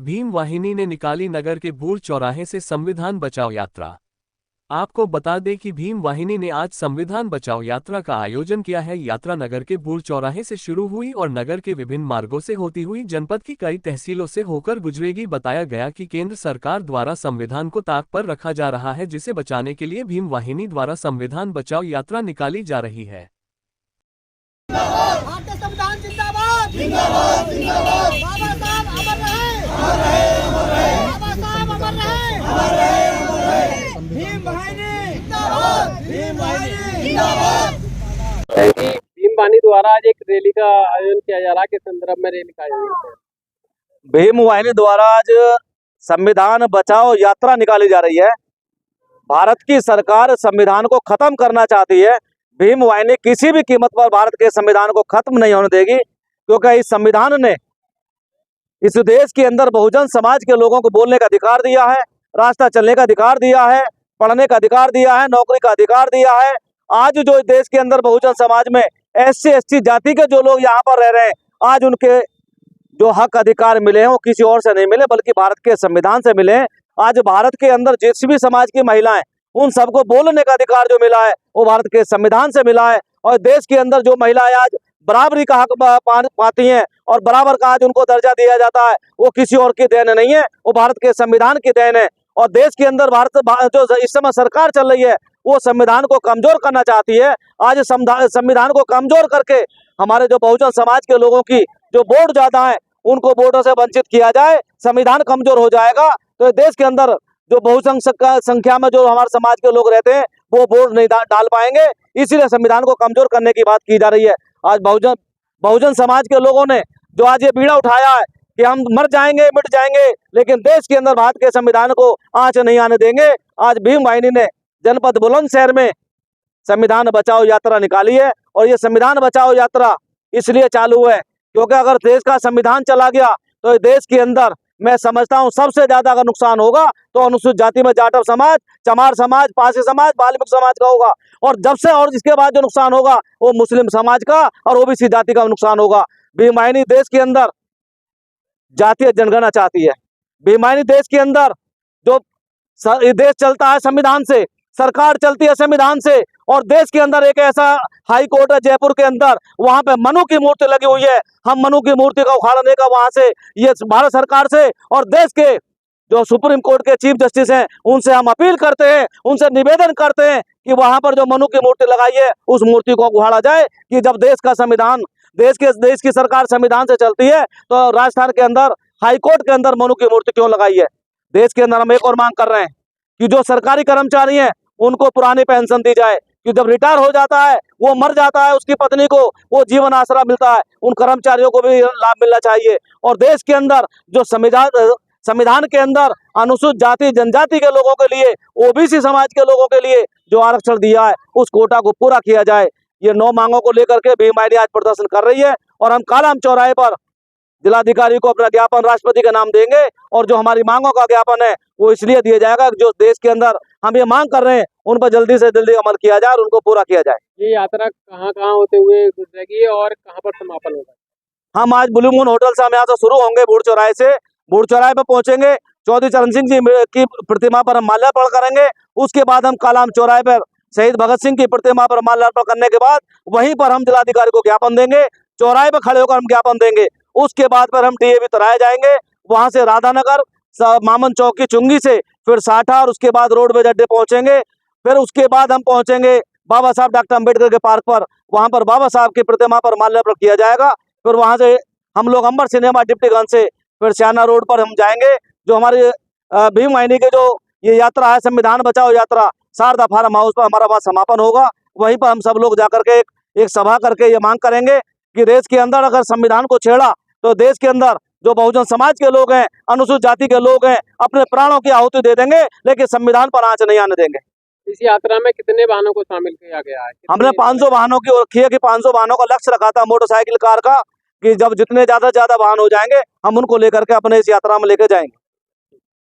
भीम वाहिनी ने निकाली नगर के बूढ़ चौराहे से संविधान बचाओ यात्रा। आपको बता दें कि भीम वाहिनी ने आज संविधान बचाओ यात्रा का आयोजन किया है। यात्रा नगर के बूढ़ चौराहे से शुरू हुई और नगर के विभिन्न मार्गों से होती हुई जनपद की कई तहसीलों से होकर गुजरेगी। बताया गया कि केंद्र सरकार द्वारा संविधान को ताक पर रखा जा रहा है, जिसे बचाने के लिए भीम वाहिनी द्वारा संविधान बचाओ यात्रा निकाली जा रही है। संविधान जिंदाबाद जिंदाबाद जिंदाबाद। बाबा साहब अमर रहे, बाबा साहब अमर रहे। भीम वाहिनी जिंदाबाद, भीम वाहिनी जिंदाबाद। भीम वाहिनी द्वारा आज एक रैली का आयोजन किया जा रहा है। किस संदर्भ में रैली का आयोजन किया? भीम वाहिनी द्वारा आज संविधान बचाओ यात्रा निकाली जा रही है। भारत की सरकार संविधान को खत्म करना चाहती है। भीम वाहिनी किसी भी कीमत पर भारत के संविधान को खत्म नहीं होने देगी, क्योंकि इस संविधान ने इस देश के अंदर बहुजन समाज के लोगों को बोलने का अधिकार दिया है, रास्ता चलने का अधिकार दिया है, पढ़ने का अधिकार दिया है, नौकरी का अधिकार दिया है। आज जो देश के अंदर बहुजन समाज में SC ST जाति के जो लोग यहाँ पर रह रहे हैं, आज उनके जो हक अधिकार मिले हैं वो किसी और से नहीं मिले, बल्कि भारत के संविधान से मिले हैं। आज भारत के अंदर जिस भी समाज की महिलाएं, उन सबको बोलने का अधिकार जो मिला है वो भारत के संविधान से मिला है। और देश के अंदर जो महिलाएं आज बराबरी का हक पाती हैं और बराबर का आज उनको दर्जा दिया जाता है, वो किसी और की देन नहीं है, वो भारत के संविधान की देन है। और देश के अंदर भारत जो इस समय सरकार चल रही है वो संविधान को कमजोर करना चाहती है। आज संविधान को कमजोर करके हमारे जो बहुजन समाज के लोगों की जो वोट ज्यादा है उनको वोटों से वंचित किया जाए, संविधान कमजोर हो जाएगा। तो देश के अंदर जो बहुसंख्यक संख्या में जो हमारे समाज के लोग रहते हैं वो वोट नहीं डाल पाएंगे, इसीलिए संविधान को कमजोर करने की बात की जा रही है। आज बहुजन समाज के लोगों ने जो आज ये बीड़ा उठाया है कि हम मर जाएंगे, मिट जाएंगे, लेकिन देश के अंदर भारत के संविधान को आंच नहीं आने देंगे। आज भीम वाहिनी ने जनपद बुलंदशहर में संविधान बचाओ यात्रा निकाली है। और ये संविधान बचाओ यात्रा इसलिए चालू है क्योंकि अगर देश का संविधान चला गया तो देश के अंदर मैं समझता हूं सबसे ज्यादा अगर नुकसान होगा तो अनुसूचित जाति में जाटव समाज, चमार समाज, पारसी समाज, वाल्मीकि समाज का होगा। और जब से और इसके बाद जो नुकसान होगा वो मुस्लिम समाज का और OBC जाति का नुकसान होगा। भीम वाहिनी देश के अंदर जातीय जनगणना चाहती है। भीम वाहिनी देश के अंदर जो देश चलता है संविधान से, सरकार चलती है संविधान से। और देश के अंदर एक ऐसा हाई कोर्ट है जयपुर के अंदर, वहां पे मनु की मूर्ति लगी हुई है। हम मनु की मूर्ति का उखाड़ने का वहां से ये भारत सरकार से और देश के जो सुप्रीम कोर्ट के चीफ जस्टिस हैं उनसे हम अपील करते हैं, उनसे निवेदन करते हैं कि वहां पर जो मनु की मूर्ति लगाई है उस मूर्ति को उखाड़ा जाए। कि जब देश का संविधान देश की सरकार संविधान से चलती है तो राजस्थान के अंदर हाई कोर्ट के अंदर मनु की मूर्ति क्यों लगाई है? देश के अंदर हम एक और मांग कर रहे हैं कि जो सरकारी कर्मचारी हैं उनको पुरानी पेंशन दी जाए, कि जब रिटायर हो जाता है, वो मर जाता है, उसकी पत्नी को वो जीवन आसरा मिलता है, उन कर्मचारियों को भी लाभ मिलना चाहिए। और देश के अंदर जो संविधान के अंदर अनुसूचित जाति जनजाति के लोगों के लिए, OBC समाज के लोगों के लिए जो आरक्षण दिया है उस कोटा को पूरा किया जाए। ये 9 मांगों को लेकर के भीम वाहिनी आज प्रदर्शन कर रही है। और हम कालाम चौराहे पर जिलाधिकारी को अपना ज्ञापन राष्ट्रपति का नाम देंगे। और जो हमारी मांगों का ज्ञापन है वो इसलिए दिया जाएगा जो देश के अंदर हम ये मांग कर रहे हैं उन पर जल्दी से जल्दी अमल किया जाए और उनको पूरा किया जाए। ये यात्रा कहाँ होते हुए गुजरेगी और कहाँ पर समापन होगा? हम आज ब्लू मून होटल से हम यहाँ से शुरू होंगे, बूढ़ चौराहे से बूढ़ चौराहे पर पहुंचेंगे। चौधरी चरण सिंह जी की प्रतिमा पर हम माल्यार्पण करेंगे। उसके बाद हम कालाम चौराहे पर शहीद भगत सिंह की प्रतिमा पर माल्यार्पण करने के बाद वहीं पर हम जिलाधिकारी को ज्ञापन देंगे। चौराहे पर खड़े होकर हम ज्ञापन देंगे। उसके बाद पर हम DAV तराए जाएंगे, वहां से राधानगर, मामन चौक की चुंगी से फिर साठा और उसके बाद रोडवेज अड्डे पहुंचेंगे। फिर उसके बाद हम पहुंचेंगे बाबा साहब डॉक्टर अम्बेडकर के पार्क पर, वहां पर बाबा साहब की प्रतिमा पर माल्यार्पण किया जाएगा। फिर वहां से हम लोग अंबर सिनेमा डिप्टीगंज से फिर श्याना रोड पर हम जाएंगे। जो हमारी भीम वाहिनी के जो ये यात्रा है संविधान बचाओ यात्रा, शारदा फार्म हाउस पर हमारा वहाँ समापन होगा। वहीं पर हम सब लोग जाकर के एक सभा करके ये मांग करेंगे कि देश के अंदर अगर संविधान को छेड़ा तो देश के अंदर जो बहुजन समाज के लोग हैं, अनुसूचित जाति के लोग हैं, अपने प्राणों की आहुति दे देंगे, लेकिन संविधान पर आंच नहीं आने देंगे। इस यात्रा में कितने वाहनों को शामिल किया गया है? हमने 500 वाहनों की रखी है कि 500 वाहनों का लक्ष्य रखा था मोटरसाइकिल कार का, कि जब जितने ज्यादा वाहन हो जाएंगे हम उनको लेकर के अपने इस यात्रा में लेकर जाएंगे।